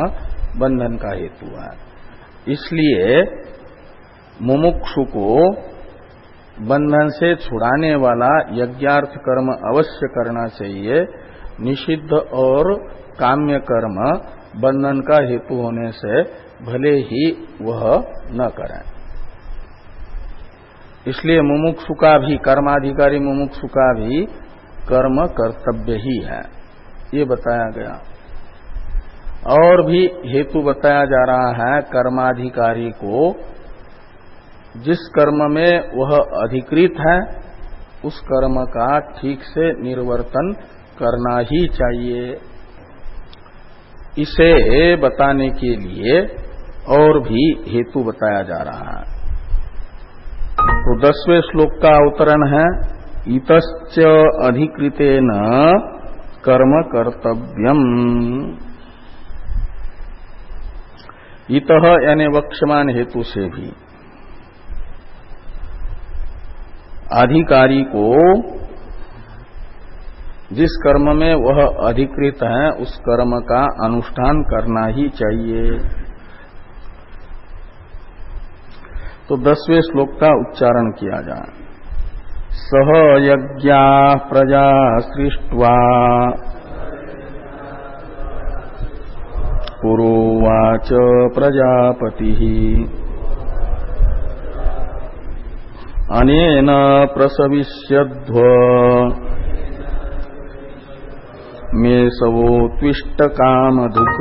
बंधन का हेतु है। इसलिए मुमुक्षु को बंधन से छुड़ाने वाला यज्ञार्थ कर्म अवश्य करना चाहिए। निषिद्ध और काम्य कर्म बंधन का हेतु होने से भले ही वह न करें। इसलिए मुमुक्षु का भी, कर्माधिकारी मुमुक्षु का भी कर्म कर्तव्य ही है, ये बताया गया। और भी हेतु बताया जा रहा है कर्माधिकारी को जिस कर्म में वह अधिकृत है उस कर्म का ठीक से निर्वर्तन करना ही चाहिए। इसे बताने के लिए और भी हेतु बताया जा रहा है। तो 10वें श्लोक का अवतरण है इतश्च अधिकृतेन कर्म कर्तव्यम। इतः यानी वक्ष्यमान हेतु से भी अधिकारी को जिस कर्म में वह अधिकृत है उस कर्म का अनुष्ठान करना ही चाहिए। तो 10वें श्लोक का उच्चारण किया जाए। सह यज्ञा प्रजा सृष्ट्वा पुरोवाच प्रजापतिः अनेन प्रसविष्यध्व मेषवोत्विष्ट कामधुक्।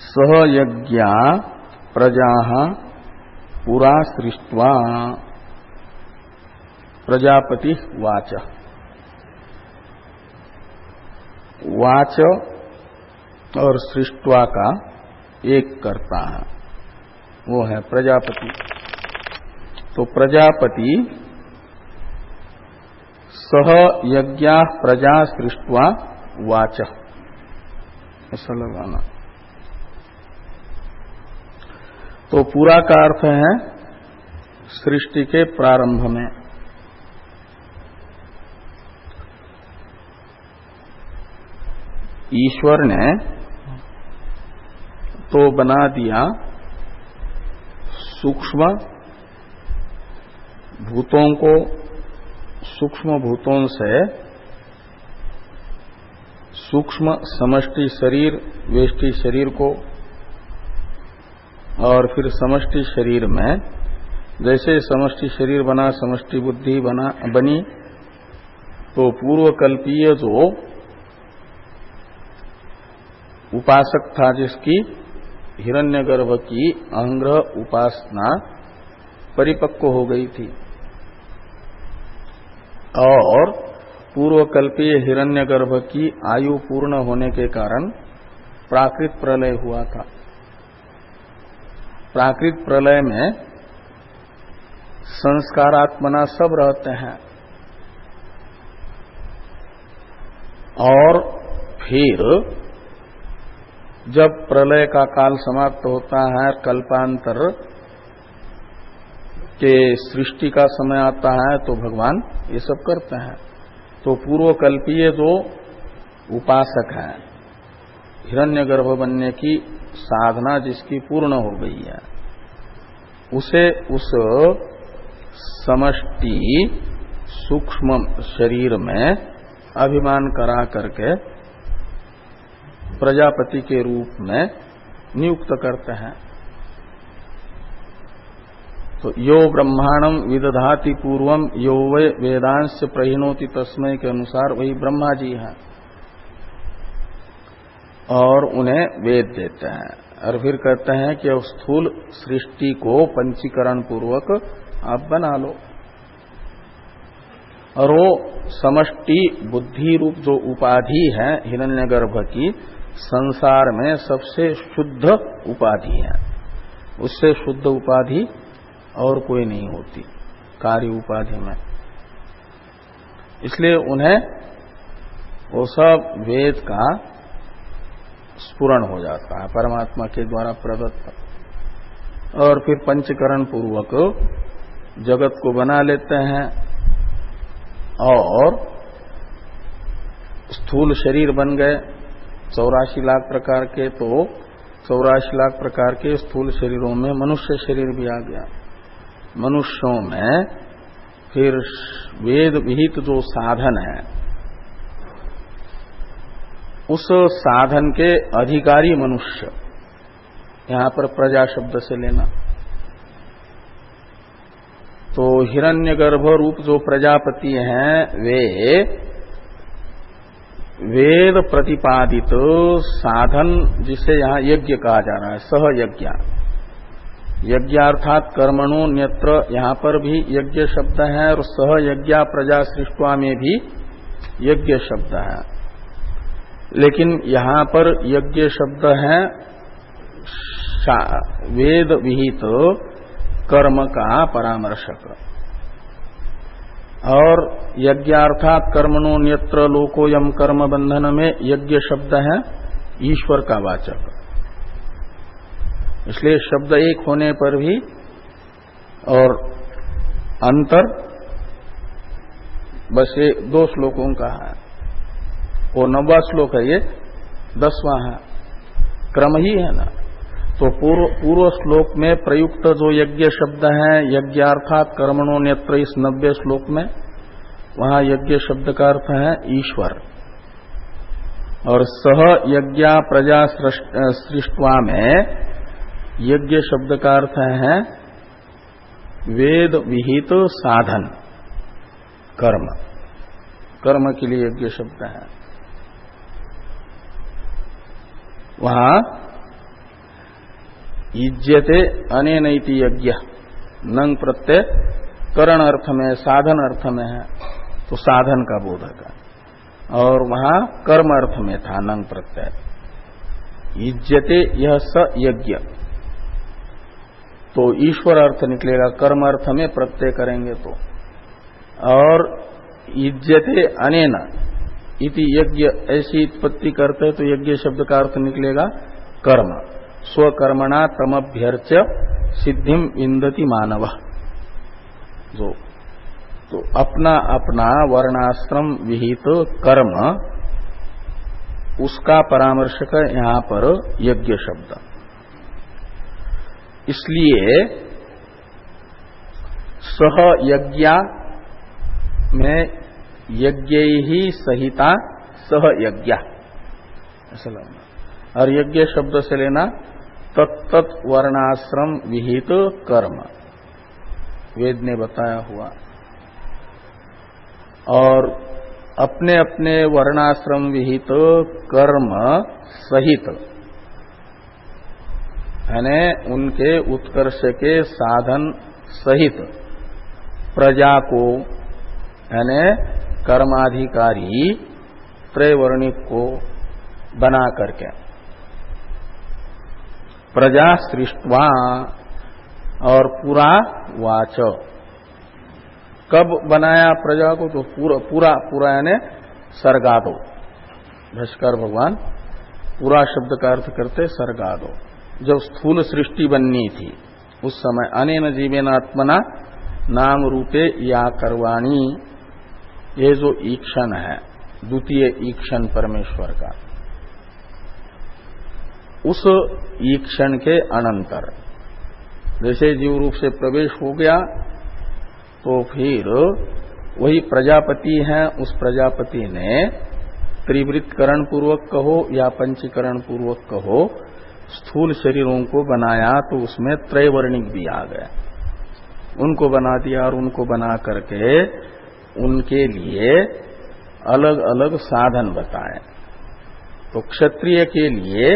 सह यज्ञा प्रजा पुरा सृष्ट्वा प्रजापति वाच। वाच और सृष्ट्वा का एक कर्ता है, वो है प्रजापति। तो प्रजापति सह यज्ञा प्रजा सृष्ट्वा वाच, ऐसा लगाना। तो पूरा का अर्थ है सृष्टि के प्रारंभ में। ईश्वर ने तो बना दिया सूक्ष्म भूतों को, सूक्ष्म भूतों से सूक्ष्म समष्टि शरीर, वेष्टि शरीर को, और फिर समष्टि शरीर में जैसे समष्टि शरीर बना, समष्टि बुद्धि बनी, तो पूर्वकल्पीय जो उपासक था, जिसकी हिरण्यगर्भ की अहंग्रह उपासना परिपक्व हो गई थी, और पूर्वकल्पीय हिरण्यगर्भ की आयु पूर्ण होने के कारण प्राकृत प्रलय हुआ था। प्राकृत प्रलय में संस्कारात्मना सब रहते हैं, और फिर जब प्रलय का काल समाप्त होता है, कल्पांतर के सृष्टि का समय आता है, तो भगवान ये सब करते हैं। तो पूर्वकल्पीय जो उपासक है, हिरण्यगर्भ बनने की साधना जिसकी पूर्ण हो गई है, उसे उस समष्टि सूक्ष्म शरीर में अभिमान करा करके प्रजापति के रूप में नियुक्त करते हैं। तो यो ब्रह्मांडम विदधाति पूर्वम यो वै वेदांश प्रहिणोति तस्मै के अनुसार वही ब्रह्मा जी हैं, और उन्हें वेद देते हैं, और फिर कहते हैं कि अब स्थूल सृष्टि को पंचीकरण पूर्वक आप बना लो। और वो समष्टि बुद्धि रूप जो उपाधि है हिरण्यगर्भ की, संसार में सबसे शुद्ध उपाधि है, उससे शुद्ध उपाधि और कोई नहीं होती कार्य उपाधि में। इसलिए उन्हें वो सब वेद का स्फुरण हो जाता है परमात्मा के द्वारा प्रदत्त, और फिर पंचकरण पूर्वक जगत को बना लेते हैं, और स्थूल शरीर बन गए 84 लाख प्रकार के। तो 84 लाख प्रकार के स्थूल शरीरों में मनुष्य शरीर भी आ गया। मनुष्यों में फिर वेद विहित जो साधन है, उस साधन के अधिकारी मनुष्य, यहां पर प्रजा शब्द से लेना, तो हिरण्यगर्भ रूप जो प्रजापति हैं, वे वेद प्रतिपादित साधन, जिसे यहां यज्ञ कहा जा रहा है, सहयज्ञ, यज्ञार्थात कर्मणो न्यत्र, यहां पर भी यज्ञ शब्द है, और सहयज्ञ प्रजा सृष्ट्वा में भी यज्ञ शब्द है। लेकिन यहां पर यज्ञ शब्द है वेद विहित कर्म का परामर्शक, और यज्ञार्थात कर्मणो न्यत्र लोकोयम कर्म बंधन में यज्ञ शब्द है ईश्वर का वाचक। इसलिए शब्द एक होने पर भी और अंतर बस ये 2 श्लोकों का है। वो 9वां श्लोक है, ये 10वां है, क्रम ही है ना। तो पूर्व श्लोक में प्रयुक्त जो यज्ञ शब्द है, यज्ञार्थात कर्मणो नेत्र, इस 90 श्लोक में वहां यज्ञ शब्द का अर्थ है ईश्वर, और सह यज्ञ प्रजा सृष्ट्वा में यज्ञ शब्द का अर्थ है वेद विहित साधन, कर्म, कर्म के लिए यज्ञ शब्द है। वहां युज्यते अनेनैति यज्ञ, नंग प्रत्यय करण अर्थ में, साधन अर्थ में है, तो साधन का बोधक है। और वहां कर्म अर्थ में था नंग प्रत्यय। युज्यते यह स यज्ञ, तो ईश्वर अर्थ निकलेगा, कर्म अर्थ में प्रत्यय करेंगे तो। और युज्यते अनेन इति यज्ञ, ऐसी उत्पत्ति करते तो यज्ञ शब्द का अर्थ निकलेगा कर्म। स्वकर्मणा तमभ्यर्च्य सिद्धिम विन्दति मानव, जो तो अपना अपना वर्णाश्रम विहित कर्म, उसका परामर्शक है यहां पर यज्ञ शब्द। इसलिए सह यज्ञा में यज्ञ ही सहिता सह यज्ञ ऐसा लगना। और यज्ञ शब्द से लेना तत्त वर्णाश्रम विहित कर्म, वेद ने बताया हुआ। और अपने अपने वर्णाश्रम विहित कर्म सहित, यानी उनके उत्कर्ष के साधन सहित प्रजा को, यानी कर्माधिकारी त्रैवर्णिक को बना करके प्रजा सृष्टवा, और पूरा वाच, कब बनाया प्रजा को, तो पूरा यानी सर्गादो। भाष्कर भगवान पूरा शब्द का अर्थ करते सर्गादो। जब स्थूल सृष्टि बननी थी उस समय अनेन जीवेन आत्मना नाम रूपे या करवाणी, ये जो ईक्षण है, द्वितीय ईक्षण परमेश्वर का, उस ईक्षण के अनंतर जैसे जीव रूप से प्रवेश हो गया तो फिर वही प्रजापति है, उस प्रजापति ने त्रिवृत्तकरण पूर्वक कहो या पंचीकरण पूर्वक कहो, स्थूल शरीरों को बनाया तो उसमें त्रैवर्णिक भी आ गए, उनको बना दिया। और उनको बना करके उनके लिए अलग अलग साधन बताए। तो क्षत्रिय के लिए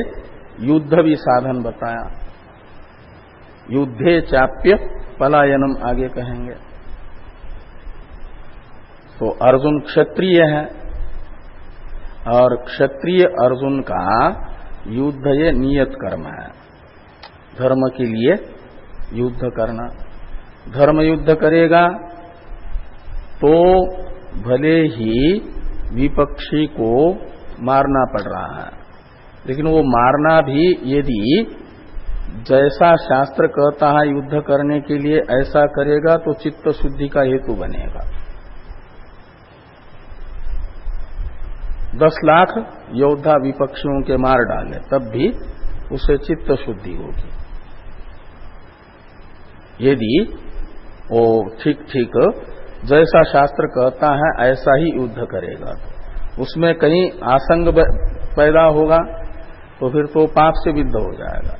युद्ध भी साधन बताया, युद्धे चाप्य पलायनम आगे कहेंगे। तो अर्जुन क्षत्रिय है, और क्षत्रिय अर्जुन का युद्ध ये नियत कर्म है, धर्म के लिए युद्ध करना। धर्म युद्ध करेगा तो भले ही विपक्षी को मारना पड़ रहा है, लेकिन वो मारना भी यदि जैसा शास्त्र कहता है युद्ध करने के लिए ऐसा करेगा तो चित्त शुद्धि का हेतु बनेगा। 10 लाख योद्धा विपक्षियों के मार डाले तब भी उसे चित्त शुद्धि होगी। यदि वो ठीक ठीक जैसा शास्त्र कहता है ऐसा ही युद्ध करेगा तो उसमें कहीं आसंग पैदा होगा तो फिर तो पाप से विद्ध हो जाएगा।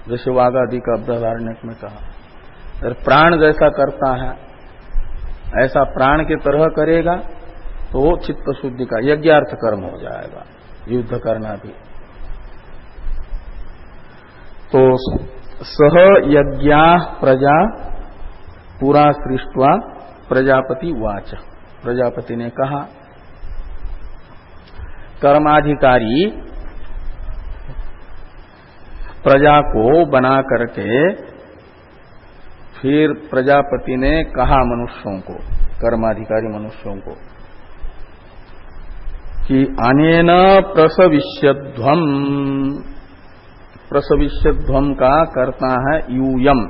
जैसे वागादि का बृहदारण्यक में कहा, अगर प्राण जैसा करता है ऐसा प्राण के तरह करेगा तो वो चित्त शुद्धि का यज्ञार्थ कर्म हो जाएगा, युद्ध करना भी। तो सह यज्ञा प्रजा पूरा सृष्टवा प्रजापति वाच, प्रजापति ने कहा। कर्माधिकारी प्रजा को बना करके फिर प्रजापति ने कहा मनुष्यों को, कर्माधिकारी मनुष्यों को, कि अनेन प्रसविष्यध्वम, प्रसविष्यध्वम का करता है यूयम,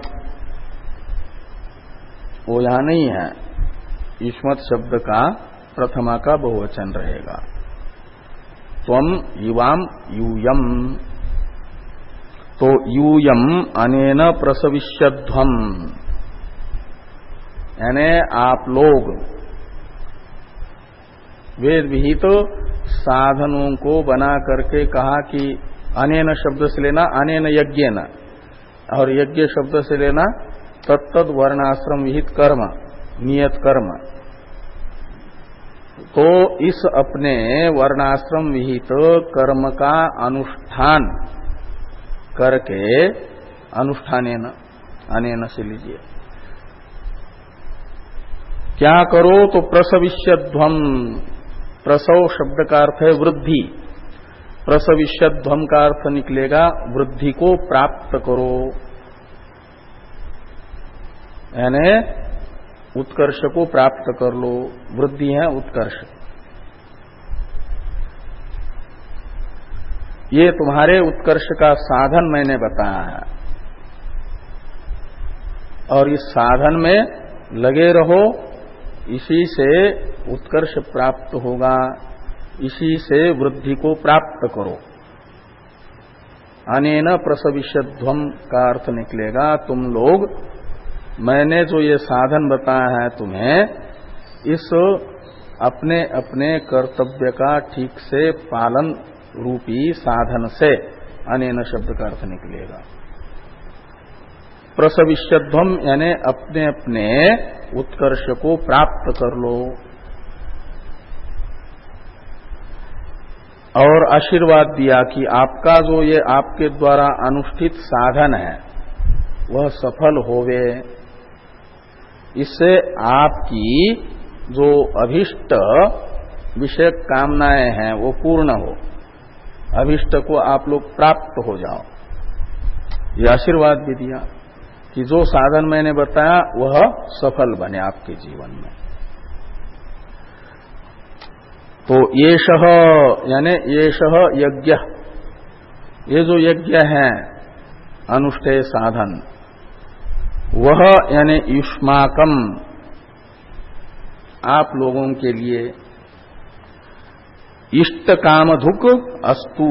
वो यहां नहीं है, युष्मत् शब्द का प्रथमा का बहुवचन रहेगा। त्वम युवाम यूयम, तो यूयम अनेन प्रसविष्यध्वम, यानी आप लोग वेद विहित साधनों को बना करके कहा कि अनेन शब्द से लेना अनेन यज्ञेन, और यज्ञ शब्द से लेना तत्तद वर्णाश्रम विहित कर्म, नियत कर्म। तो इस अपने वर्णाश्रम विहित कर्म का अनुष्ठान करके, अनुष्ठानेन अनेन से लीजिए, क्या करो तो प्रसविष्यध्वम, प्रसव शब्द का अर्थ है वृद्धि, प्रसविष्यध्वम का अर्थ निकलेगा वृद्धि को प्राप्त करो, यानी उत्कर्ष को प्राप्त कर लो। वृद्धि है उत्कर्ष। ये तुम्हारे उत्कर्ष का साधन मैंने बताया है, और इस साधन में लगे रहो, इसी से उत्कर्ष प्राप्त होगा, इसी से वृद्धि को प्राप्त करो। अनेन प्रसविष्यध्वम का अर्थ निकलेगा तुम लोग, मैंने जो ये साधन बताया है तुम्हें, इस अपने अपने कर्तव्य का ठीक से पालन रूपी साधन से अनेन शब्द का अर्थ निकलेगा। प्रसविष्यध्वम यानी अपने अपने उत्कर्ष को प्राप्त कर लो। और आशीर्वाद दिया कि आपका जो ये आपके द्वारा अनुष्ठित साधन है वह सफल होवे, इससे आपकी जो अभिष्ट विषय कामनाएं हैं वो पूर्ण हो, अभिष्ट को आप लोग प्राप्त हो जाओ। ये आशीर्वाद भी दिया कि जो साधन मैंने बताया वह सफल बने आपके जीवन में। तो येषः यानी येषः यज्ञ, ये जो यज्ञ है अनुष्ठेय साधन, वह यानी युष्माकम आप लोगों के लिए इष्ट कामधुक अस्तु।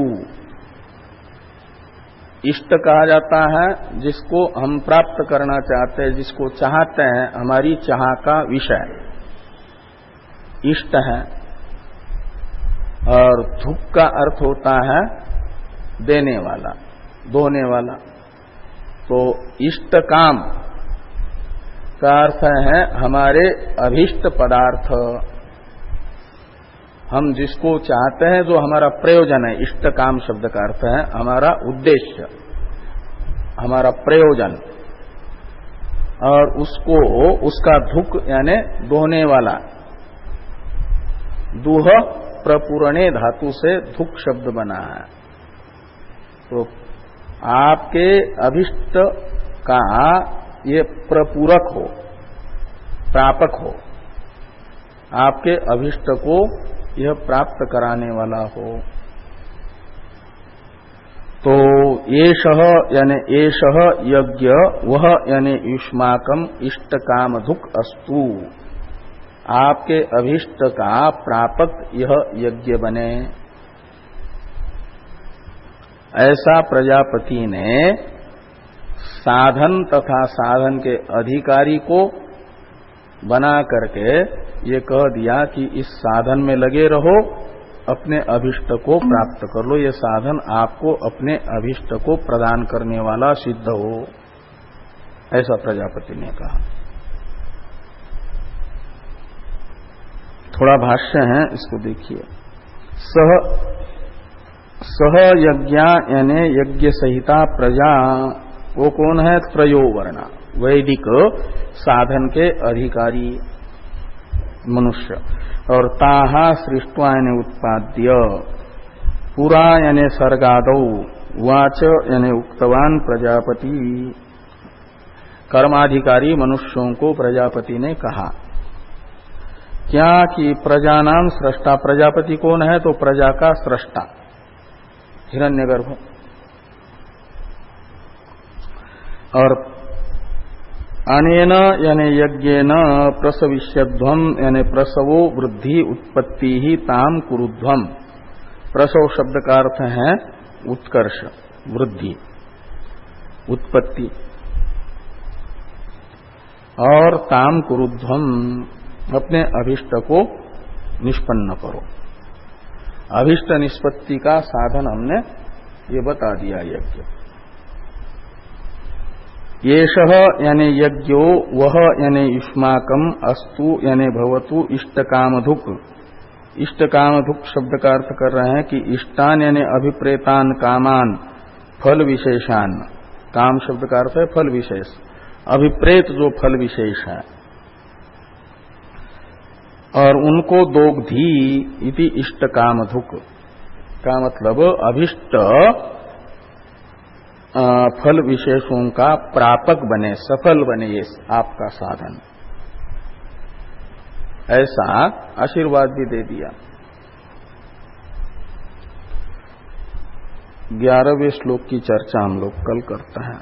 इष्ट कहा जाता है जिसको हम प्राप्त करना चाहते हैं, जिसको चाहते हैं, हमारी चाह का विषय इष्ट है। और धुक का अर्थ होता है देने वाला, दोने वाला। तो इष्ट काम का अर्थ है हमारे अभीष्ट पदार्थ, हम जिसको चाहते हैं, जो हमारा प्रयोजन है। इष्ट काम शब्द का अर्थ है हमारा उद्देश्य, हमारा प्रयोजन, और उसको उसका धुक यानी दोहने वाला। दूह प्रपूरणे धातु से धुक शब्द बना है। तो आपके अभिष्ट का ये प्रपूरक हो, प्रापक हो, आपके अभिष्ट को यह प्राप्त कराने वाला हो। तो येषः यानी येषः यज्ञ, वह यानी युष्माकम इष्ट काम धुक अस्तु, आपके अभिष्ट का प्रापक यह यज्ञ बने। ऐसा प्रजापति ने साधन तथा साधन के अधिकारी को बना करके ये कह दिया कि इस साधन में लगे रहो, अपने अभिष्ट को प्राप्त कर लो। ये साधन आपको अपने अभिष्ट को प्रदान करने वाला सिद्ध हो, ऐसा प्रजापति ने कहा। थोड़ा भाष्य है, इसको देखिए। सह यज्ञा यानी यज्ञ सहिता प्रजा, वो कौन है? त्रयो वर्णा, वैदिक साधन के अधिकारी मनुष्य। और ताहा सृष्ट्वा यानी उत्पाद्य, पुरा यानी सर्गादौ, वाच यानी उक्तवान प्रजापति, कर्माधिकारी मनुष्यों को प्रजापति ने कहा क्या कि प्रजानाम सृष्टा। प्रजापति कौन है? तो प्रजा का सृष्टा हिरण्यगर्भ। और अनेन यानी यज्ञेन प्रसविष्यध्वम यानी प्रसवो वृद्धि उत्पत्ति ही ताम कुरुध्वम। प्रसव शब्द का अर्थ है उत्कर्ष, वृद्धि, उत्पत्ति। और ताम कुरुध्वम, अपने अभिष्ट को निष्पन्न करो। अभिष्ट निष्पत्ति का साधन हमने ये बता दिया। यज्ञ येषः यानी यज्ञो, वह यानी युष्माकम, अस्तु यानी भवतु इष्टकामधुक। इष्टकामधुक शब्द का अर्थ कर रहे हैं कि इष्टान यानी अभिप्रेतान कामान फल विशेषान। काम शब्द का अर्थ है फल विशेष, अभिप्रेत जो फल विशेष है। और उनको दोग्धी इति इष्ट कामधुक का मतलब अभिष्ट फल विशेषों का प्रापक बने, सफल बने ये आपका साधन, ऐसा आशीर्वाद भी दे दिया। 11वें श्लोक की चर्चा हम लोग कल करते हैं।